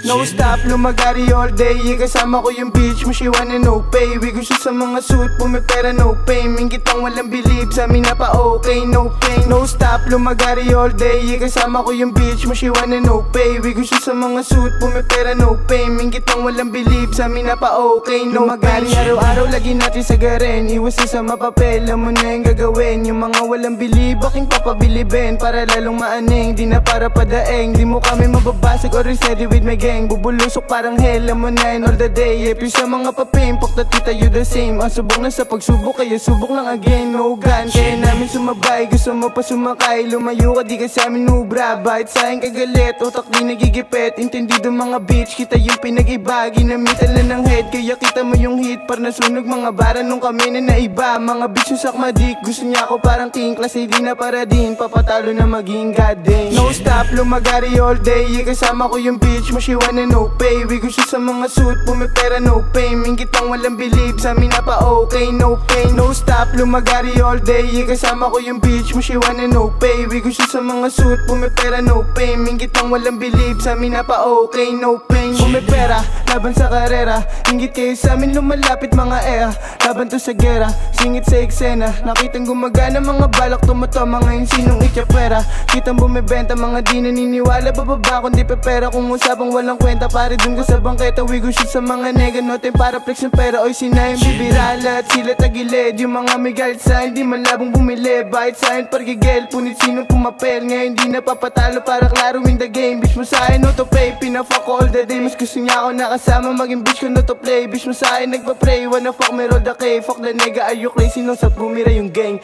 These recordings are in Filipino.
No stop, lumagari all day. Kasama ko yung bitch mo, she wanna no pay. We gusto sa mga suit, pumipera no pay. Minggit ang walang believe, sa amin na pa okay, no pain. No stop, lumagari all day. Kasama ko yung bitch mo, she wanna no pay. We gusto sa mga suit, pumipera no pay. Minggit ang walang believe, sa amin na pa okay, no pain. Araw-araw lagi natin sagarin, iwasin sa mapapel, alam mo na yung gagawin. Yung mga walang believe, aking papabilibin para lalong maaning, di na para padaeng. Di mo kami mababasag or ready with my gang. Bubulusok parang hell, alam mo na yun all the day. If you sa mga papimpok na tita you the same. Ang subok na sa pagsubok, kaya subok lang again. No gun, kaya namin sumabay. Gusto mo pa sumakay, lumayo ka di ka sa amin nubra. Bakit sa'kin kagalit, utak di nagigipit. Intindido mga bitch, kita yung pinag-iba. Ginamitan lang ng head, kaya kita mo yung hit. Par nasunog mga bara nung kami na naiba. Mga bitch yung sakmadik, gusto niya ako parang king. Klase di na para din, papatalo na maging goddamn. No stop, lumagari all day. Kasama ko yung bitch mo, she wanna no pay. We gusto sa mga suit, pumipera no pay. Minggit ang walang believe, sa amin na pa okay, no pain. No stop, lumagari all day. Kasama ko yung bitch mo, she wanna no pay. We gusto sa mga suit, pumipera no pay. Minggit ang walang believe, sa amin na pa okay, no pain. Pumipera, laban sa karera. Inggit kayo sa amin, lumalapit mga ea. Laban to sa gera, singit sa eksena. Nakitang gumagana, mga balak tumato. Mga yung sinong itchapera. Kitang bumibenta, mga di naniniwala. Bababa kundi pepera, kung usapang walang kwenta. Pare dun ka sa bangketa, we go shoot sa mga nega. Notin para flex ng pera, oy sinayang bibirala. At sila tagilid, yung mga may galit sa'kin, di malabong bumili. Bakit sa'kin pargigel, punit sinong pumapel. Ngayon di napapatalo para klaro win the game. Bitch mo sa'kin no to pay, pinafuck all the day. Mas gusto niya ako nakasama, maging bitch ko no to play. Bitch mo sa'kin nagpa-pray, wanna fuck me roll the K. Fuck the nega, are you crazy? Nung sa bumira yung gang.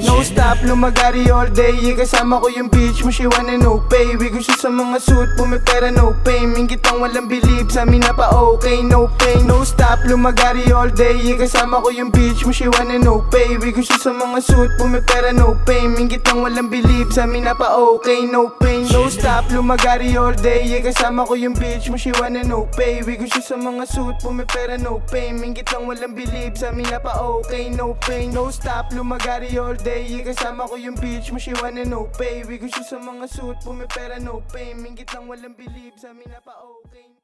No stop, lumagari all day. Kasama ko yung bitch mo, she wanna no pay. We gusto sa mga suit, pumipera no pay. Minggit ang walang believe, sa amin na pa okay, no pain. No stop, lumagari all day. Kasama ko yung bitch mo, she wanna no pay. We gusto sa mga suit, pumipera no pay. Minggit ang walang believe, sa amin na pa okay, no pain. No stop, lumagari all day. Kasama ko yung bitch mo, she wanna no pay. We gusto sa mga suit, pumipera no pay. Minggit ang walang believe, sa amin na pa okay, no pain. No stop, lumagari all day. Kasama ko yung bitch mo, she wanna no pay. We gusto sa mga suit, pumipera no pay. Minggit ang walang believe, sa amin na pa okay.